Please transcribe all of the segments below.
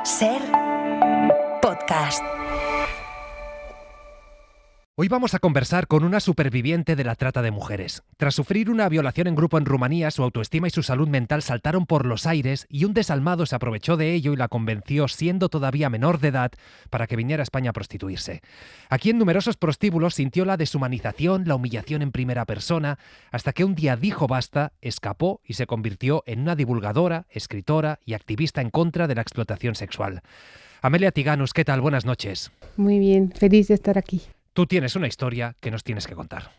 Ser podcast. Hoy vamos a conversar con una superviviente de la trata de mujeres. Tras sufrir una violación en grupo en Rumanía, su autoestima y su salud mental saltaron por los aires y un desalmado se aprovechó de ello y la convenció, siendo todavía menor de edad, para que viniera a España a prostituirse. Aquí en numerosos prostíbulos sintió la deshumanización, la humillación en primera persona, hasta que un día dijo basta, escapó y se convirtió en una divulgadora, escritora y activista en contra de la explotación sexual. Amelia Tiganus, ¿qué tal? Buenas noches. Muy bien, feliz de estar aquí. Tú tienes una historia que nos tienes que contar.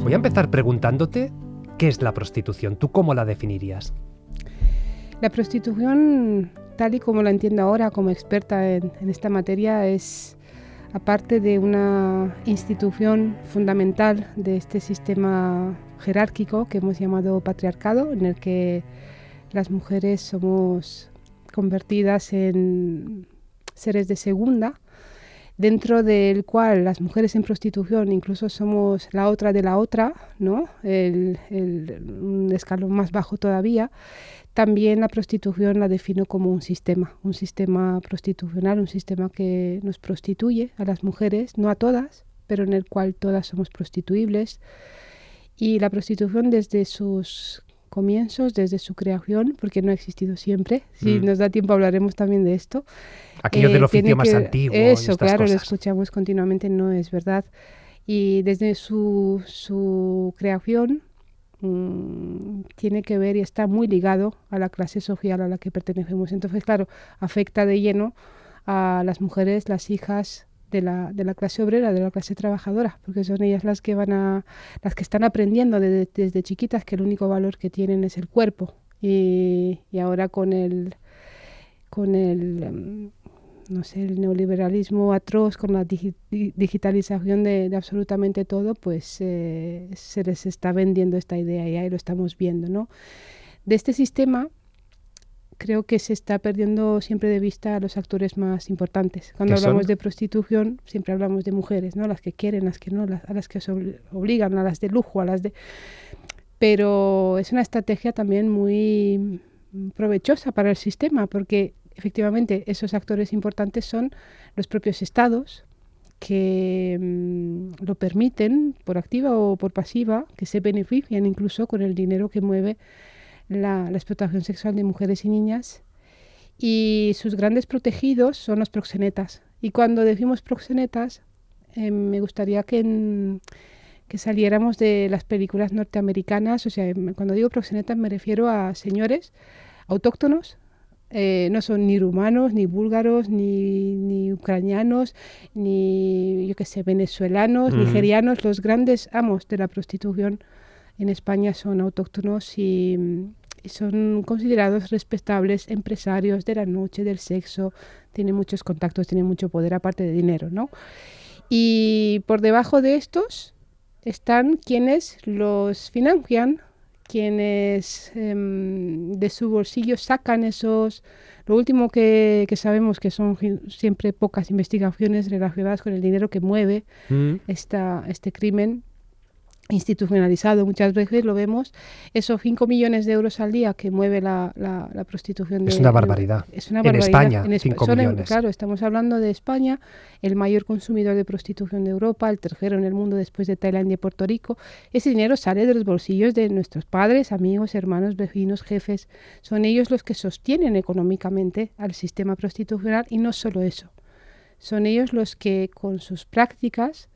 Voy a empezar preguntándote, ¿qué es la prostitución? ¿Tú cómo la definirías? La prostitución, tal y como la entiendo ahora como experta en esta materia, es, aparte de una institución fundamental de este sistema jerárquico que hemos llamado patriarcado, en el que las mujeres somos convertidas en seres de segunda, dentro del cual las mujeres en prostitución incluso somos la otra de la otra, ¿no? Un escalón más bajo todavía. También la prostitución la defino como un sistema prostitucional, un sistema que nos prostituye a las mujeres, no a todas, pero en el cual todas somos prostituibles. Y la prostitución desde sus comienzos, desde su creación, porque no ha existido siempre. Si nos da tiempo hablaremos también de esto. Aquello del oficio más antiguo. Eso, claro, cosas. Lo escuchamos continuamente, no es verdad. Y desde su creación tiene que ver y está muy ligado a la clase social a la que pertenecemos. Entonces, claro, afecta de lleno a las mujeres, las hijas de la clase obrera, de la clase trabajadora, porque son ellas las que están aprendiendo desde chiquitas que el único valor que tienen es el cuerpo. Y ahora con el neoliberalismo atroz, con la digitalización de absolutamente todo, pues se les está vendiendo esta idea y ahí lo estamos viendo, ¿no? De este sistema creo que se está perdiendo siempre de vista a los actores más importantes. Cuando hablamos de prostitución siempre hablamos de mujeres, ¿no? Las que quieren, las que no, a las que se obligan, a las de lujo, Pero es una estrategia también muy provechosa para el sistema, porque efectivamente esos actores importantes son los propios estados que lo permiten por activa o por pasiva, que se benefician incluso con el dinero que mueve la explotación sexual de mujeres y niñas, y sus grandes protegidos son los proxenetas. Y cuando decimos proxenetas, me gustaría que saliéramos de las películas norteamericanas. O sea, cuando digo proxenetas me refiero a señores autóctonos. No son ni rumanos, ni búlgaros, ni ucranianos, ni venezolanos, nigerianos. Los grandes amos de la prostitución en España son autóctonos y son considerados respetables empresarios de la noche, del sexo. Tienen muchos contactos, tienen mucho poder, aparte de dinero, ¿no? Y por debajo de estos están quienes los financian, quienes de su bolsillo sacan esos. Lo último que sabemos, que son siempre pocas investigaciones relacionadas con el dinero que mueve este crimen institucionalizado. Muchas veces lo vemos, esos 5 millones de euros al día que mueve la prostitución. Es una barbaridad. Es una barbaridad. En España, 5 millones. Claro, estamos hablando de España, el mayor consumidor de prostitución de Europa, el tercero en el mundo después de Tailandia y Puerto Rico. Ese dinero sale de los bolsillos de nuestros padres, amigos, hermanos, vecinos, jefes. Son ellos los que sostienen económicamente al sistema prostitucional, y no solo eso. Son ellos los que con sus prácticas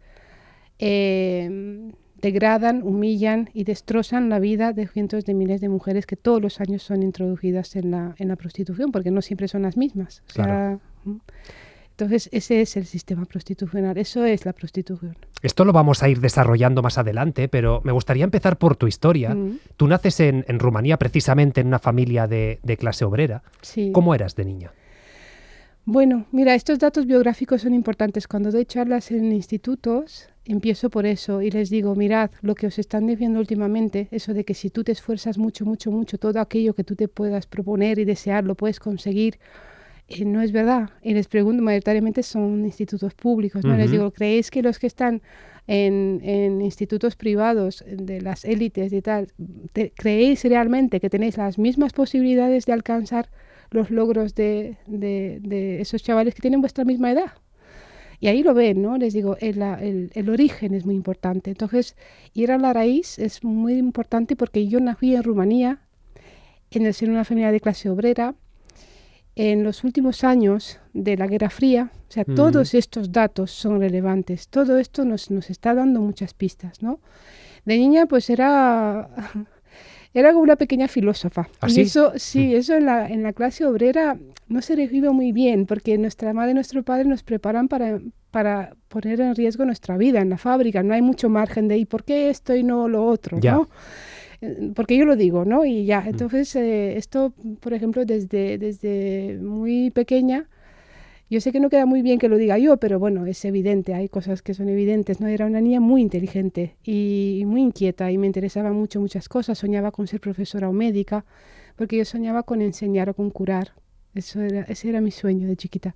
degradan, humillan y destrozan la vida de cientos de miles de mujeres que todos los años son introducidas en la prostitución, porque no siempre son las mismas. Claro. Entonces, ese es el sistema prostitucional, eso es la prostitución. Esto lo vamos a ir desarrollando más adelante, pero me gustaría empezar por tu historia. Tú naces en Rumanía, precisamente en una familia de clase obrera. Sí. ¿Cómo eras de niña? Bueno, mira, estos datos biográficos son importantes. Cuando doy charlas en institutos empiezo por eso y les digo, mirad, lo que os están diciendo últimamente, eso de que si tú te esfuerzas mucho, mucho, mucho, todo aquello que tú te puedas proponer y desear lo puedes conseguir, no es verdad. Y les pregunto, mayoritariamente son institutos públicos, ¿no? Les digo, ¿creéis que los que están en institutos privados de las élites y tal, creéis realmente que tenéis las mismas posibilidades de alcanzar los logros de esos chavales que tienen vuestra misma edad? Y ahí lo ven, ¿no? Les digo, el origen es muy importante. Entonces, ir a la raíz es muy importante porque yo nací en Rumanía, en el seno de una familia de clase obrera. En los últimos años de la Guerra Fría, o sea, todos estos datos son relevantes. Todo esto nos está dando muchas pistas, ¿no? De niña, pues era como una pequeña filósofa. ¿Ah, y sí? eso, sí, eso en la clase obrera no se recibe muy bien, porque nuestra madre y nuestro padre nos preparan para poner en riesgo nuestra vida en la fábrica. No hay mucho margen de ¿y por qué esto y no lo otro? Ya. ¿No? Porque yo lo digo, ¿no? Y ya, entonces esto, por ejemplo, desde muy pequeña, yo sé que no queda muy bien que lo diga yo, pero bueno, es evidente, hay cosas que son evidentes, ¿no? Era una niña muy inteligente y muy inquieta y me interesaban muchas cosas. Soñaba con ser profesora o médica, porque yo soñaba con enseñar o con curar. Ese era mi sueño de chiquita.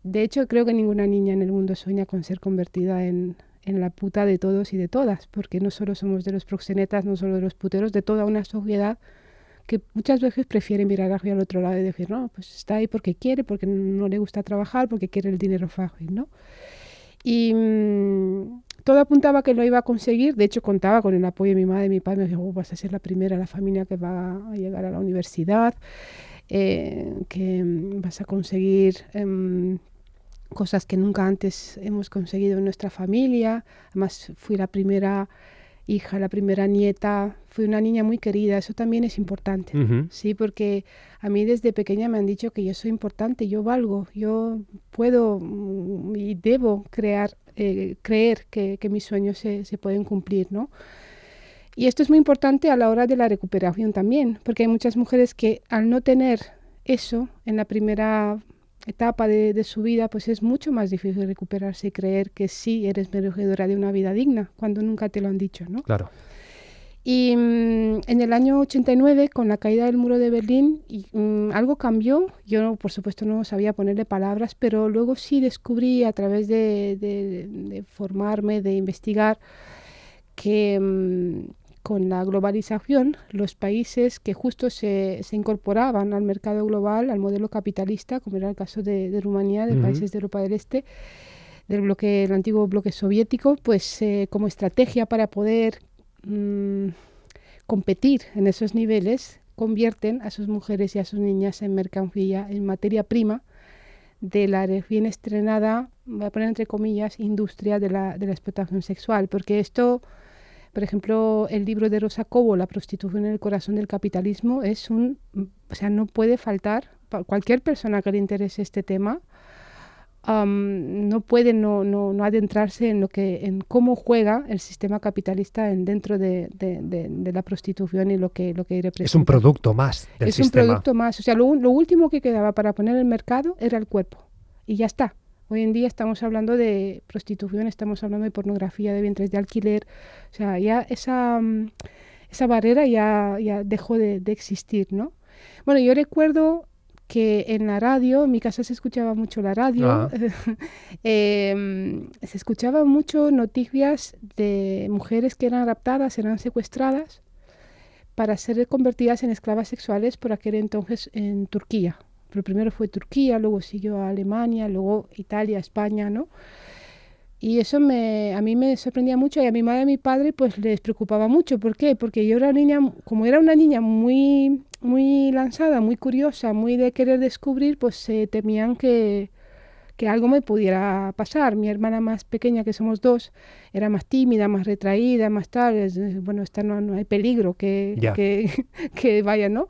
De hecho, creo que ninguna niña en el mundo sueña con ser convertida en la puta de todos y de todas, porque no solo somos de los proxenetas, no solo de los puteros, de toda una sociedad que muchas veces prefiere mirar hacia el otro lado y decir, no, pues está ahí porque quiere, porque no le gusta trabajar, porque quiere el dinero fácil, ¿no? Y todo apuntaba que lo iba a conseguir. De hecho, contaba con el apoyo de mi madre y mi padre. Me dijo, vas a ser la primera de la familia que va a llegar a la universidad, que vas a conseguir cosas que nunca antes hemos conseguido en nuestra familia. Además, fui la primera hija, la primera nieta, fui una niña muy querida, eso también es importante, sí, porque a mí desde pequeña me han dicho que yo soy importante, yo valgo, yo puedo y debo creer que mis sueños se pueden cumplir, ¿no? Y esto es muy importante a la hora de la recuperación también, porque hay muchas mujeres que al no tener eso en la primera etapa de su vida, pues es mucho más difícil recuperarse y creer que sí eres merecedora de una vida digna, cuando nunca te lo han dicho, ¿no? Claro. Y en el año 89, con la caída del muro de Berlín, algo cambió. Yo, por supuesto, no sabía ponerle palabras, pero luego sí descubrí a través de formarme, de investigar, que con la globalización, los países que justo se incorporaban al mercado global, al modelo capitalista, como era el caso de Rumanía, de países de Europa del Este, del antiguo bloque soviético, pues como estrategia para poder competir en esos niveles, convierten a sus mujeres y a sus niñas en mercancía, en materia prima de la recién estrenada, voy a poner entre comillas, industria de la explotación sexual, porque esto... Por ejemplo, el libro de Rosa Cobo, La prostitución en el corazón del capitalismo, o sea, no puede faltar, cualquier persona que le interese este tema, no puede no adentrarse en cómo juega el sistema capitalista dentro de la prostitución y lo que representa. Es un producto más del sistema. Es un producto más. O sea, lo último que quedaba para poner en el mercado era el cuerpo. Y ya está. Hoy en día estamos hablando de prostitución, estamos hablando de pornografía, de vientres de alquiler. O sea, ya esa barrera ya dejó de existir, ¿no? Bueno, yo recuerdo que en la radio, en mi casa se escuchaba mucho la radio, se escuchaban mucho noticias de mujeres que eran raptadas, eran secuestradas para ser convertidas en esclavas sexuales por aquel entonces en Turquía. Pero primero fue Turquía, luego siguió a Alemania, luego Italia, España, ¿no? Y eso a mí me sorprendía mucho y a mi madre y a mi padre pues les preocupaba mucho. ¿Por qué? Porque yo era como era una niña muy, muy lanzada, muy curiosa, muy de querer descubrir, pues temían que algo me pudiera pasar. Mi hermana más pequeña, que somos dos, era más tímida, más retraída, más tal. Bueno, no hay peligro que vaya, ¿no?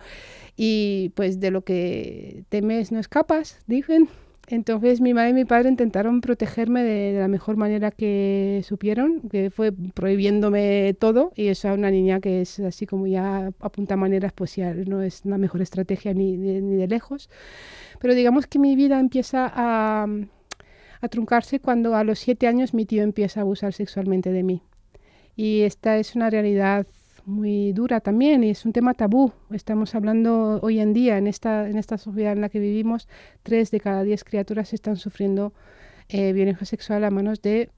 Y pues de lo que temes no escapas, dicen. Entonces mi madre y mi padre intentaron protegerme de la mejor manera que supieron, que fue prohibiéndome todo, y eso a una niña que es así como ya apunta maneras, pues ya no es la mejor estrategia ni de lejos. Pero digamos que mi vida empieza a a truncarse cuando a los 7 años mi tío empieza a abusar sexualmente de mí. Y esta es una realidad muy dura también y es un tema tabú. Estamos hablando hoy en día, en esta sociedad en la que vivimos, 3 de cada 10 criaturas están sufriendo violencia sexual a manos de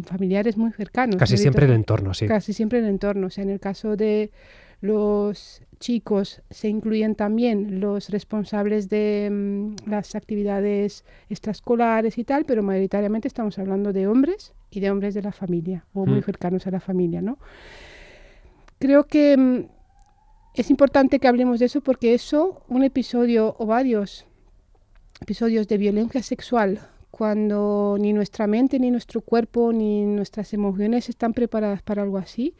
familiares muy cercanos. Casi siempre el entorno, sí. Casi siempre el entorno. O sea, en el caso de los chicos se incluyen también los responsables de las actividades extraescolares y tal, pero mayoritariamente estamos hablando de hombres y de hombres de la familia o muy cercanos a la familia, ¿no? Creo que es importante que hablemos de eso porque un episodio o varios episodios de violencia sexual, cuando ni nuestra mente, ni nuestro cuerpo, ni nuestras emociones están preparadas para algo así,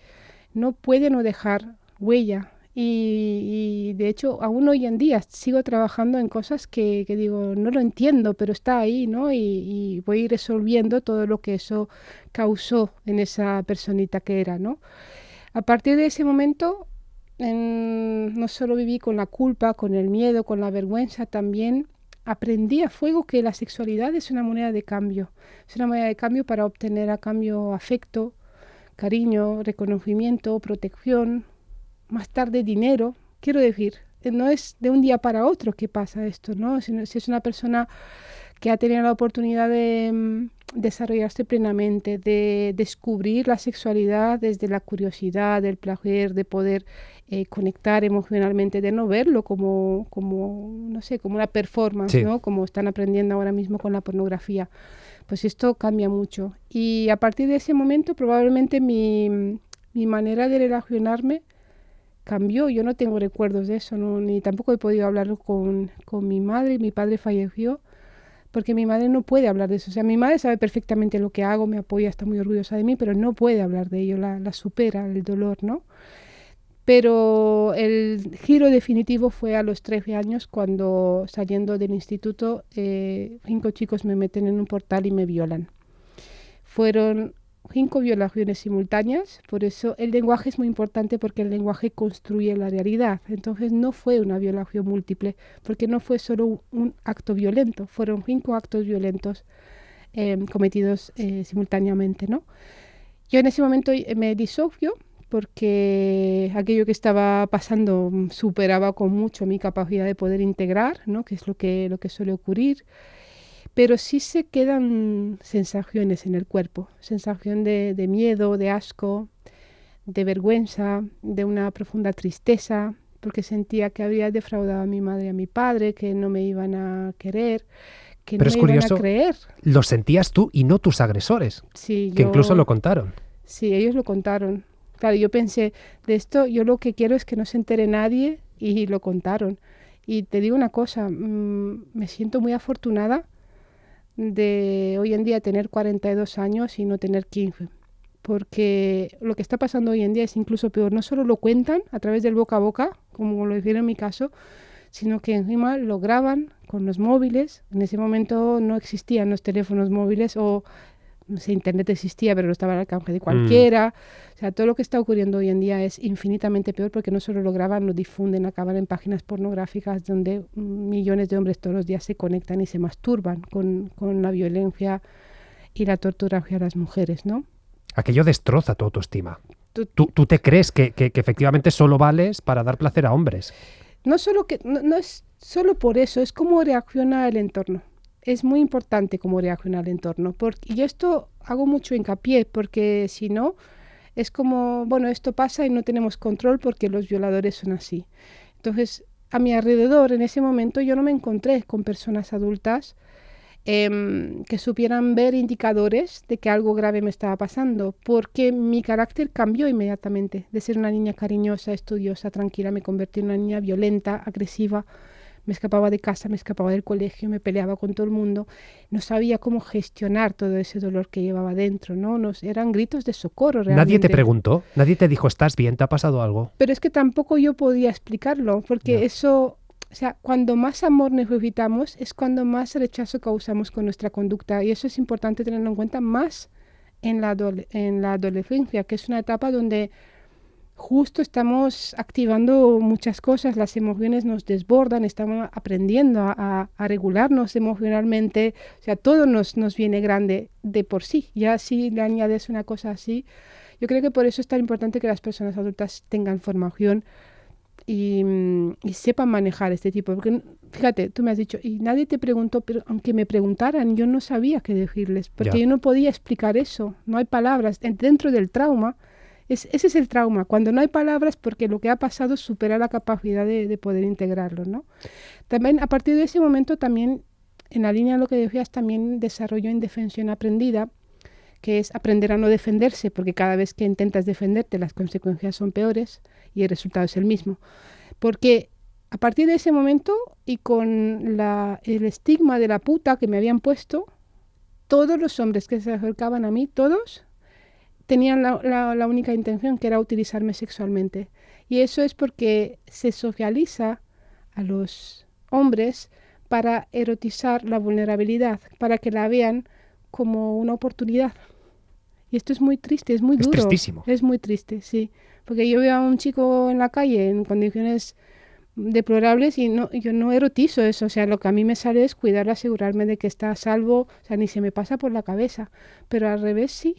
no puede no dejar huella. Y de hecho, aún hoy en día sigo trabajando en cosas que digo, no lo entiendo, pero está ahí, ¿no? Y voy resolviendo todo lo que eso causó en esa personita que era, ¿no? A partir de ese momento, no solo viví con la culpa, con el miedo, con la vergüenza, también aprendí a fuego que la sexualidad es una moneda de cambio. Es una moneda de cambio para obtener a cambio afecto, cariño, reconocimiento, protección, más tarde dinero. Quiero decir, no es de un día para otro que pasa esto, ¿no? Si es una persona que ha tenido la oportunidad de desarrollarse plenamente, de descubrir la sexualidad desde la curiosidad, el placer, de poder conectar emocionalmente, de no verlo como no sé, como una performance, sí, ¿no? Como están aprendiendo ahora mismo con la pornografía. Pues esto cambia mucho. Y a partir de ese momento probablemente mi manera de relacionarme cambió. Yo no tengo recuerdos de eso, ¿no? Ni tampoco he podido hablarlo con mi madre. Mi padre falleció porque mi madre no puede hablar de eso. O sea, mi madre sabe perfectamente lo que hago, me apoya, está muy orgullosa de mí, pero no puede hablar de ello, la supera el dolor, ¿no? Pero el giro definitivo fue a los 13 años cuando, saliendo del instituto, 5 chicos me meten en un portal y me violan. Fueron 5 violaciones simultáneas, por eso el lenguaje es muy importante porque el lenguaje construye la realidad. Entonces no fue una violación múltiple, porque no fue solo un acto violento, fueron 5 actos violentos cometidos simultáneamente, ¿no? Yo en ese momento me disocio porque aquello que estaba pasando superaba con mucho mi capacidad de poder integrar, ¿no? Que es lo que suele ocurrir. Pero sí se quedan sensaciones en el cuerpo, sensación de miedo, de asco, de vergüenza, de una profunda tristeza, porque sentía que había defraudado a mi madre y a mi padre, que no me iban a querer, que pero no es me iban curioso, a creer. lo sentías tú y no tus agresores, Sí, que incluso lo contaron. Sí, ellos lo contaron. Claro, yo pensé, de esto yo lo que quiero es que no se entere nadie y lo contaron. Y te digo una cosa, me siento muy afortunada de hoy en día tener 42 años y no tener 15, porque lo que está pasando hoy en día es incluso peor. No solo lo cuentan a través del boca a boca, como lo hicieron en mi caso, sino que encima lo graban con los móviles. En ese momento no existían los teléfonos móviles o no sé, internet existía, pero no estaba al alcance de cualquiera. O sea, todo lo que está ocurriendo hoy en día es infinitamente peor porque no solo lo graban, lo difunden, acaban en páginas pornográficas donde millones de hombres todos los días se conectan y se masturban con la violencia y la tortura hacia las mujeres, ¿no? Aquello destroza tu autoestima. ¿Tú te crees que efectivamente solo vales para dar placer a hombres? No es solo por eso, es cómo reacciona el entorno. Es muy importante cómo reacciona el entorno. Y yo esto hago mucho hincapié, porque si no, es como, bueno, esto pasa y no tenemos control porque los violadores son así. Entonces, a mi alrededor, en ese momento, yo no me encontré con personas adultas que supieran ver indicadores de que algo grave me estaba pasando, porque mi carácter cambió inmediatamente. De ser una niña cariñosa, estudiosa, tranquila, me convertí en una niña violenta, agresiva. Me escapaba de casa, me escapaba del colegio, me peleaba con todo el mundo. No sabía cómo gestionar todo ese dolor que llevaba dentro, ¿no? Eran gritos de socorro realmente. Nadie te preguntó, nadie te dijo, ¿estás bien? ¿Te ha pasado algo? Pero es que tampoco yo podía explicarlo, porque eso, o sea, cuando más amor necesitamos es cuando más rechazo causamos con nuestra conducta. Y eso es importante tenerlo en cuenta más en la adolescencia, que es una etapa donde justo estamos activando muchas cosas, las emociones nos desbordan, estamos aprendiendo a regularnos emocionalmente, o sea, todo nos viene grande de por sí. Ya si le añades una cosa así, yo creo que por eso es tan importante que las personas adultas tengan formación y sepan manejar este tipo. Porque, fíjate, tú me has dicho, y nadie te preguntó, pero aunque me preguntaran, yo no sabía qué decirles, porque yo no podía explicar eso, no hay palabras. Dentro del trauma, ese es el trauma, cuando no hay palabras, porque lo que ha pasado supera la capacidad de poder integrarlo, ¿no? También, a partir de ese momento, también, en la línea de lo que decías, también desarrolló indefensión aprendida, que es aprender a no defenderse, porque cada vez que intentas defenderte las consecuencias son peores y el resultado es el mismo. Porque a partir de ese momento y con el estigma de la puta que me habían puesto, todos los hombres que se acercaban a mí, todos, tenían la única intención, que era utilizarme sexualmente. Y eso es porque se socializa a los hombres para erotizar la vulnerabilidad, para que la vean como una oportunidad. Y esto es muy triste, es muy duro. Es tristísimo. Es muy triste, sí. Porque yo veo a un chico en la calle en condiciones deplorables y yo no erotizo eso. O sea, lo que a mí me sale es cuidar, asegurarme de que está a salvo. O sea, ni se me pasa por la cabeza. Pero al revés sí.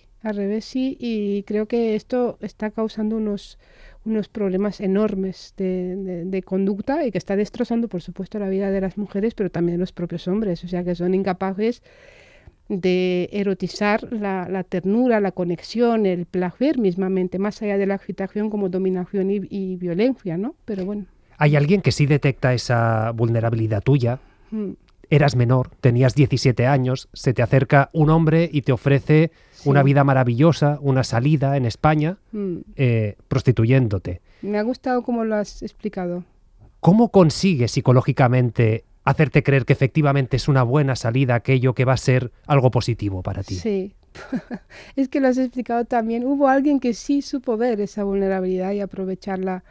Y creo que esto está causando unos problemas enormes de conducta y que está destrozando, por supuesto, la vida de las mujeres, pero también de los propios hombres. O sea, que son incapaces de erotizar la ternura, la conexión, el placer mismamente, más allá de la excitación como dominación y violencia, ¿no? Pero bueno. Hay alguien que sí detecta esa vulnerabilidad tuya. Eras menor, tenías 17 años, se te acerca un hombre y te ofrece una vida maravillosa, una salida en España, prostituyéndote. Me ha gustado cómo lo has explicado. ¿Cómo consigues psicológicamente hacerte creer que efectivamente es una buena salida aquello que va a ser algo positivo para ti? Sí, es que lo has explicado también. Hubo alguien que sí supo ver esa vulnerabilidad y aprovecharla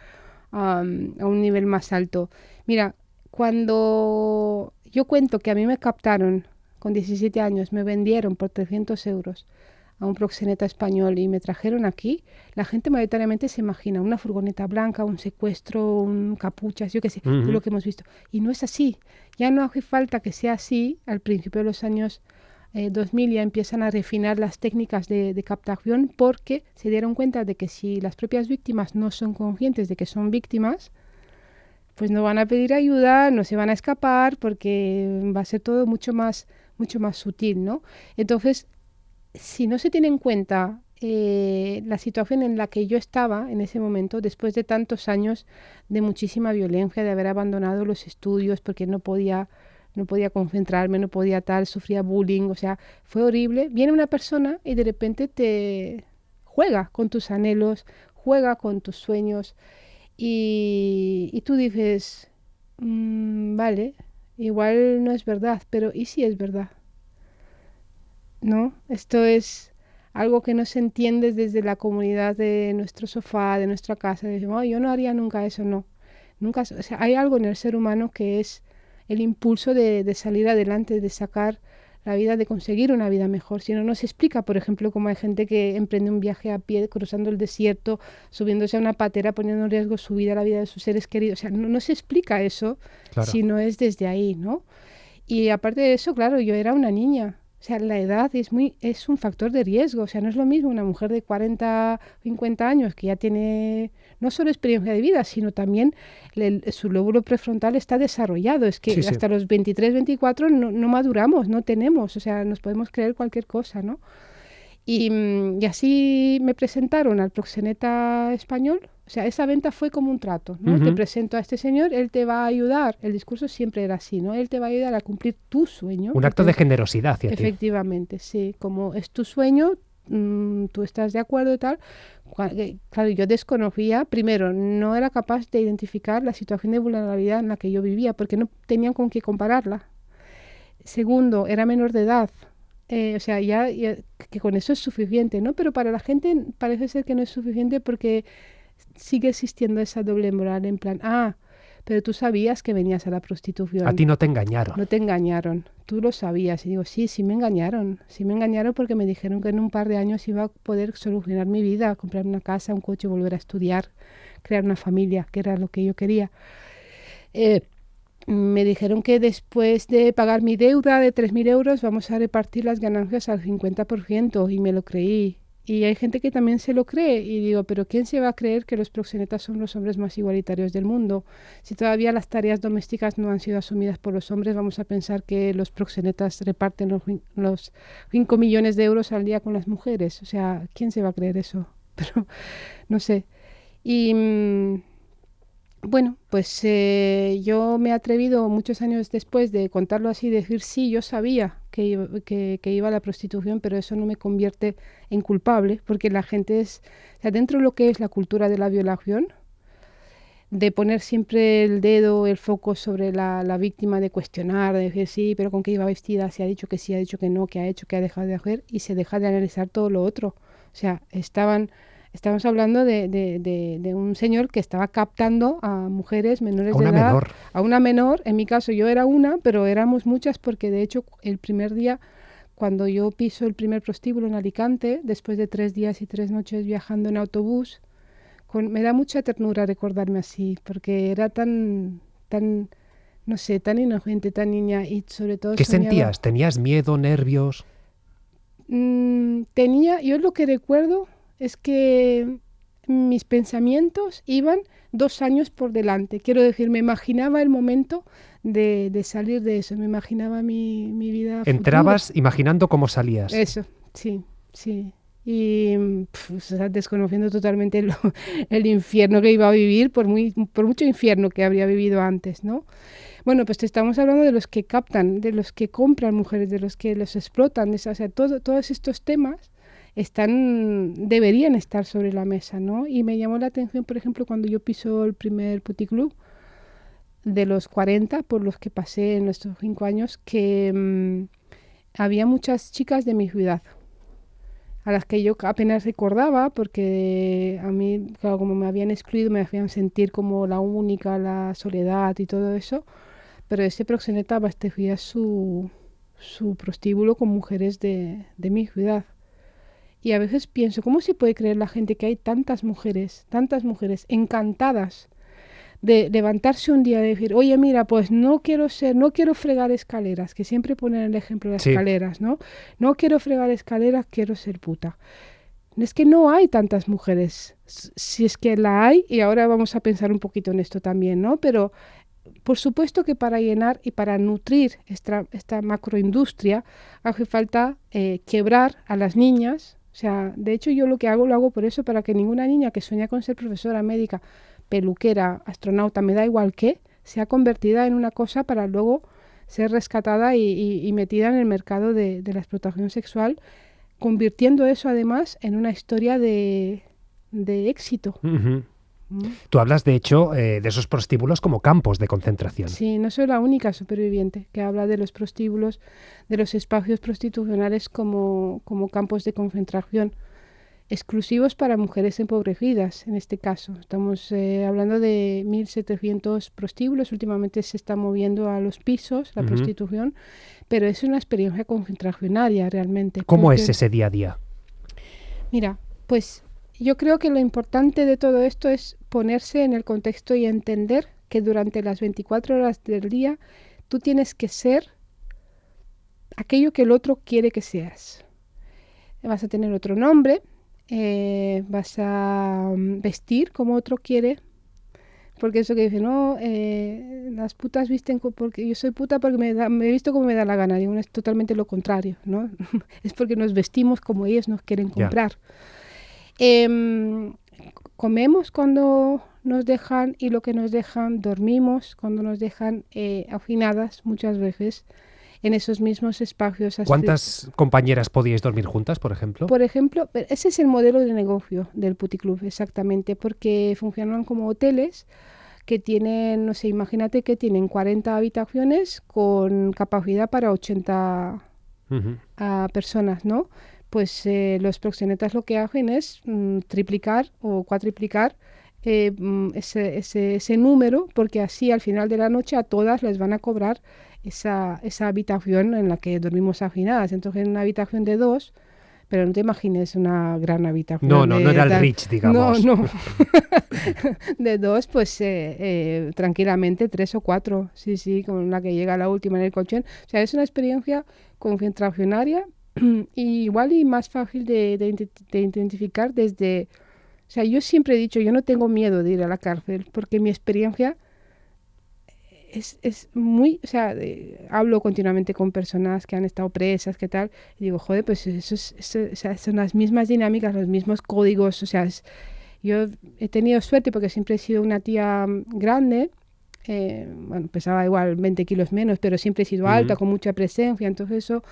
a un nivel más alto. Mira, cuando yo cuento que a mí me captaron con 17 años, me vendieron por 300 euros a un proxeneta español y me trajeron aquí, la gente mayoritariamente se imagina una furgoneta blanca, un secuestro, un capuchas, yo qué sé, de lo que hemos visto. Y no es así. Ya no hace falta que sea así. Al principio de los años 2000 ya empiezan a refinar las técnicas de captación, porque se dieron cuenta de que si las propias víctimas no son conscientes de que son víctimas, pues no van a pedir ayuda, no se van a escapar, porque va a ser todo mucho más sutil, ¿no? Entonces, si no se tiene en cuenta la situación en la que yo estaba en ese momento, después de tantos años de muchísima violencia, de haber abandonado los estudios porque no podía concentrarme, no podía tal, sufría bullying, o sea, fue horrible. Viene una persona y de repente te juega con tus anhelos, juega con tus sueños y tú dices, vale, igual no es verdad, pero ¿y si es verdad? ¿No? Esto es algo que no se entiende desde la comunidad de nuestro sofá, de nuestra casa. Decimos, yo no haría nunca eso, no. Nunca, o sea, hay algo en el ser humano que es el impulso de salir adelante, de sacar la vida, de conseguir una vida mejor. Si no, no se explica, por ejemplo, cómo hay gente que emprende un viaje a pie, cruzando el desierto, subiéndose a una patera, poniendo en riesgo su vida, la vida de sus seres queridos. O sea, no se explica eso si no es desde ahí, ¿no? Y aparte de eso, claro, yo era una niña. O sea, la edad es un factor de riesgo. O sea, no es lo mismo una mujer de 40, 50 años que ya tiene no solo experiencia de vida, sino también su lóbulo prefrontal está desarrollado. Es que hasta los 23, 24 no maduramos, no tenemos. O sea, nos podemos creer cualquier cosa, ¿no? Y así me presentaron al proxeneta español. O sea, esa venta fue como un trato, ¿no? Te presento a este señor, él te va a ayudar. El discurso siempre era así, ¿no? Él te va a ayudar a cumplir tu sueño. Un acto de generosidad hacia ti. Efectivamente, sí. Como es tu sueño, tú estás de acuerdo y tal. Claro, yo desconocía, primero, no era capaz de identificar la situación de vulnerabilidad en la que yo vivía, porque no tenían con qué compararla. Segundo, era menor de edad. O sea, ya que con eso es suficiente, ¿no? Pero para la gente parece ser que no es suficiente porque sigue existiendo esa doble moral en plan, pero tú sabías que venías a la prostitución. A ti no te engañaron. No te engañaron, tú lo sabías. Y digo, sí me engañaron. Sí me engañaron porque me dijeron que en un par de años iba a poder solucionar mi vida, comprar una casa, un coche, volver a estudiar, crear una familia, que era lo que yo quería. Me dijeron que después de pagar mi deuda de 3.000 euros vamos a repartir las ganancias al 50% y me lo creí. Y hay gente que también se lo cree y digo, pero ¿quién se va a creer que los proxenetas son los hombres más igualitarios del mundo? Si todavía las tareas domésticas no han sido asumidas por los hombres, vamos a pensar que los proxenetas reparten los 5 millones de euros al día con las mujeres. O sea, ¿quién se va a creer eso? Pero no sé. Y bueno, pues yo me he atrevido muchos años después de contarlo así, decir sí, yo sabía que iba a la prostitución, pero eso no me convierte en culpable, porque la gente es, o sea, dentro de lo que es la cultura de la violación, de poner siempre el dedo, el foco sobre la víctima, de cuestionar, de decir sí, pero con qué iba vestida, si ha dicho que sí, ha dicho que no, qué ha hecho, qué ha dejado de hacer, y se deja de analizar todo lo otro. O sea, estamos hablando de un señor que estaba captando a mujeres menores de edad. Menor. A una menor. En mi caso yo era una, pero éramos muchas porque de hecho el primer día, cuando yo piso el primer prostíbulo en Alicante, después de 3 días y 3 noches viajando en autobús, me da mucha ternura recordarme así, porque era tan, no sé, tan inocente, tan niña y sobre todo ¿Qué soñaba... sentías? ¿Tenías miedo, nervios? Yo lo que recuerdo es que mis pensamientos iban 2 años por delante. Quiero decir, me imaginaba el momento de salir de eso, me imaginaba mi vida Entrabas futura. imaginando cómo salías. Eso, sí. Y o sea, desconociendo totalmente el infierno que iba a vivir, por mucho infierno que habría vivido antes, ¿no? Bueno, pues te estamos hablando de los que captan, de los que compran mujeres, de los que los explotan, o sea, todos estos temas deberían estar sobre la mesa, ¿no? Y me llamó la atención, por ejemplo, cuando yo piso el primer puticlub, de los 40 por los que pasé en estos 5 años, que había muchas chicas de mi ciudad, a las que yo apenas recordaba, porque a mí, claro, como me habían excluido, me hacían sentir como la única, la soledad y todo eso, pero ese proxeneta abastecía su prostíbulo con mujeres de mi ciudad. Y a veces pienso, ¿cómo se puede creer la gente que hay tantas mujeres encantadas de levantarse un día y decir, oye, mira, pues no quiero fregar escaleras, que siempre ponen el ejemplo de las escaleras, ¿no? No quiero fregar escaleras, quiero ser puta. Es que no hay tantas mujeres, si es que la hay, y ahora vamos a pensar un poquito en esto también, ¿no? Pero por supuesto que para llenar y para nutrir esta macroindustria hace falta quebrar a las niñas. O sea, de hecho yo lo hago por eso, para que ninguna niña que sueña con ser profesora, médica, peluquera, astronauta, me da igual qué, sea convertida en una cosa para luego ser rescatada y metida en el mercado de la explotación sexual, convirtiendo eso además en una historia de éxito. Uh-huh. Tú hablas, de hecho, de esos prostíbulos como campos de concentración. Sí, no soy la única superviviente que habla de los prostíbulos, de los espacios prostitucionales como campos de concentración exclusivos para mujeres empobrecidas, en este caso. Estamos hablando de 1.700 prostíbulos, últimamente se está moviendo a los pisos, la prostitución, pero es una experiencia concentracionaria realmente. ¿Cómo es ese día a día? Mira, pues yo creo que lo importante de todo esto es ponerse en el contexto y entender que durante las 24 horas del día tú tienes que ser aquello que el otro quiere que seas. Vas a tener otro nombre, vas a vestir como otro quiere, porque eso que dicen, no, las putas visten porque yo soy puta porque me he visto como me da la gana. Digo, es totalmente lo contrario, ¿no? Es porque nos vestimos como ellos nos quieren comprar. Comemos cuando nos dejan y lo que nos dejan, dormimos cuando nos dejan, hacinadas muchas veces en esos mismos espacios. ¿Cuántas compañeras podíais dormir juntas, por ejemplo? Por ejemplo, ese es el modelo de negocio del puticlub, exactamente, porque funcionan como hoteles que tienen, no sé, imagínate que tienen 40 habitaciones con capacidad para 80 personas, ¿no? Pues los proxenetas lo que hacen es triplicar o cuatriplicar ese número, porque así al final de la noche a todas les van a cobrar esa habitación en la que dormimos hacinadas. Entonces, en una habitación de 2, pero no te imagines una gran habitación. No era el Rich, digamos. No. De 2, pues tranquilamente 3 o 4, sí, con la que llega la última en el colchón. O sea, es una experiencia concentracionaria y igual y más fácil de identificar desde... O sea, yo siempre he dicho, yo no tengo miedo de ir a la cárcel, porque mi experiencia es muy... O sea, hablo continuamente con personas que han estado presas, ¿qué tal? Y digo, joder, pues o sea, son las mismas dinámicas, los mismos códigos. O sea, yo he tenido suerte porque siempre he sido una tía grande. Bueno, pesaba igual 20 kilos menos, pero siempre he sido alta, con mucha presencia. Entonces eso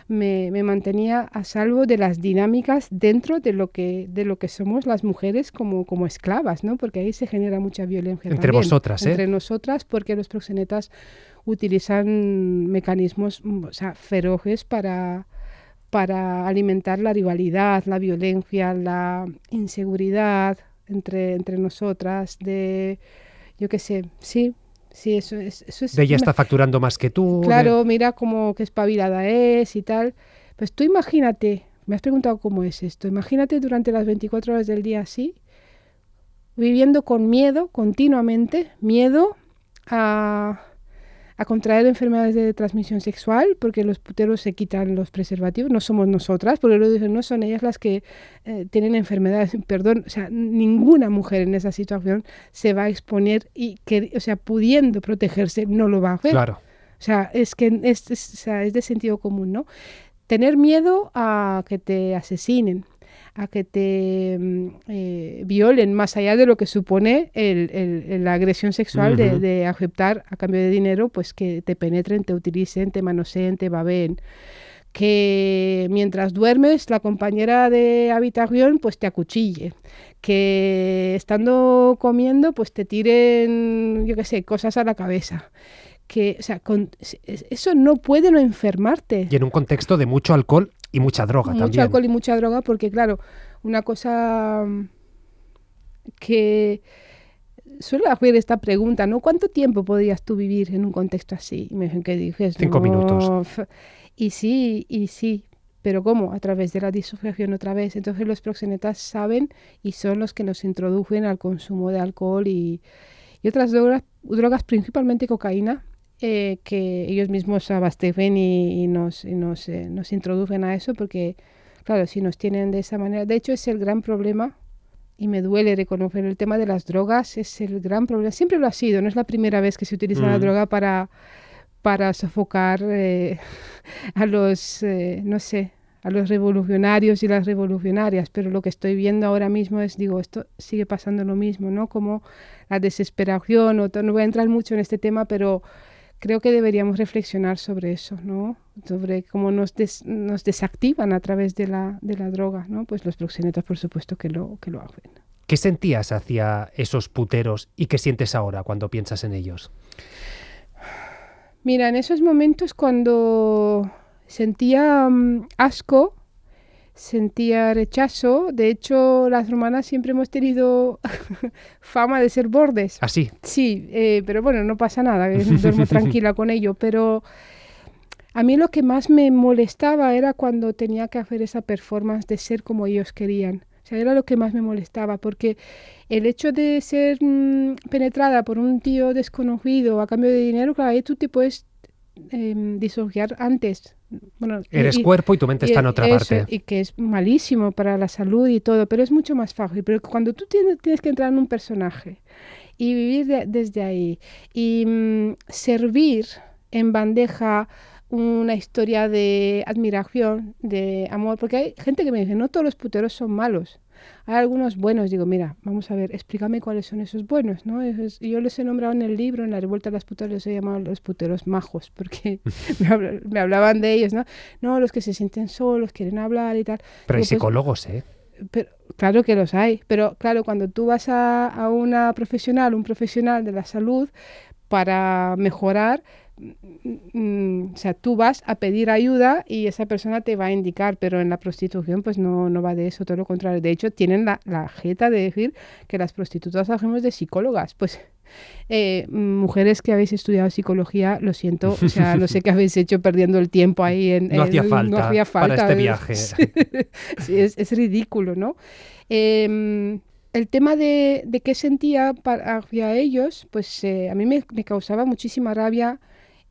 me mantenía a salvo de las dinámicas dentro de lo que somos las mujeres como esclavas, ¿no? Porque ahí se genera mucha violencia entre también. Vosotras, Entre nosotras, porque los proxenetas utilizan mecanismos, o sea, feroces para alimentar la rivalidad, la violencia, la inseguridad entre nosotras, yo qué sé, sí, eso es... De ella está facturando más que tú. Claro, mira cómo qué espabilada es y tal. Pues tú imagínate, me has preguntado cómo es esto, imagínate durante las 24 horas del día así, viviendo con miedo, continuamente, miedo a contraer enfermedades de transmisión sexual, porque los puteros se quitan los preservativos, no somos nosotras, porque lo dicen, no son ellas las que tienen enfermedades, perdón, o sea, ninguna mujer en esa situación se va a exponer y que, o sea, pudiendo protegerse, no lo va a hacer. Claro. O sea, es que es de sentido común, ¿no? Tener miedo a que te asesinen, a que te violen, más allá de lo que supone la agresión sexual de aceptar a cambio de dinero, pues que te penetren, te utilicen, te manoseen, te babeen. Que mientras duermes la compañera de habitación pues te acuchille, que estando comiendo pues te tiren, yo qué sé, cosas a la cabeza. Que, o sea, eso no puede no enfermarte. Y en un contexto de mucho alcohol y mucha droga también. Mucho alcohol y mucha droga, porque claro, una cosa que suelo hacer esta pregunta, ¿no? ¿Cuánto tiempo podrías tú vivir en un contexto así? Y me dicen que dices, 5 minutos. Y sí, pero ¿cómo? A través de la disociación otra vez. Entonces los proxenetas saben y son los que nos introducen al consumo de alcohol y otras drogas, principalmente cocaína, que ellos mismos abastecen y nos introducen a eso, porque, claro, si nos tienen de esa manera... De hecho, es el gran problema, y me duele reconocer el tema de las drogas, es el gran problema. Siempre lo ha sido, no es la primera vez que se utiliza la droga para sofocar a los, no sé, a los revolucionarios y las revolucionarias, pero lo que estoy viendo ahora mismo es, digo, esto sigue pasando lo mismo, ¿no? Como la desesperación, no voy a entrar mucho en este tema, pero creo que deberíamos reflexionar sobre eso, ¿no? Sobre cómo nos desactivan a través de la droga, ¿no? Pues los proxenetas, por supuesto, que lo hacen. ¿Qué sentías hacia esos puteros y qué sientes ahora cuando piensas en ellos? Mira, en esos momentos cuando sentía asco, sentía rechazo. De hecho, las romanas siempre hemos tenido fama de ser bordes. ¿Ah, sí? Sí, pero bueno, no pasa nada, duermo tranquila con ello. Pero a mí lo que más me molestaba era cuando tenía que hacer esa performance de ser como ellos querían. O sea, era lo que más me molestaba, porque el hecho de ser penetrada por un tío desconocido a cambio de dinero, claro, ahí tú te puedes disociar antes. Bueno, eres cuerpo y tu mente está en otra parte. Y que es malísimo para la salud y todo, pero es mucho más fácil. Pero cuando tú tienes que entrar en un personaje y vivir desde ahí y servir en bandeja una historia de admiración, de amor, porque hay gente que me dice, no todos los puteros son malos, hay algunos buenos. Digo, mira, vamos a ver, explícame cuáles son esos buenos, ¿no? Yo les he nombrado en el libro, en La revuelta de las puteras, les he llamado los puteros majos, porque me hablaban de ellos, ¿no? No, los que se sienten solos, quieren hablar y tal. Pero digo, hay psicólogos, ¿eh? Pero, claro que los hay, pero claro, cuando tú vas a una profesional, un profesional de la salud, para mejorar, o sea, tú vas a pedir ayuda y esa persona te va a indicar, pero en la prostitución pues no va de eso, todo lo contrario. De hecho, tienen la jeta de decir que las prostitutas hacemos de psicólogas. Pues mujeres que habéis estudiado psicología, lo siento, o sea, no sé qué habéis hecho perdiendo el tiempo ahí no hacía falta para este viaje. Sí, es ridículo, ¿no? El tema de qué sentía hacia ellos, pues a mí me causaba muchísima rabia,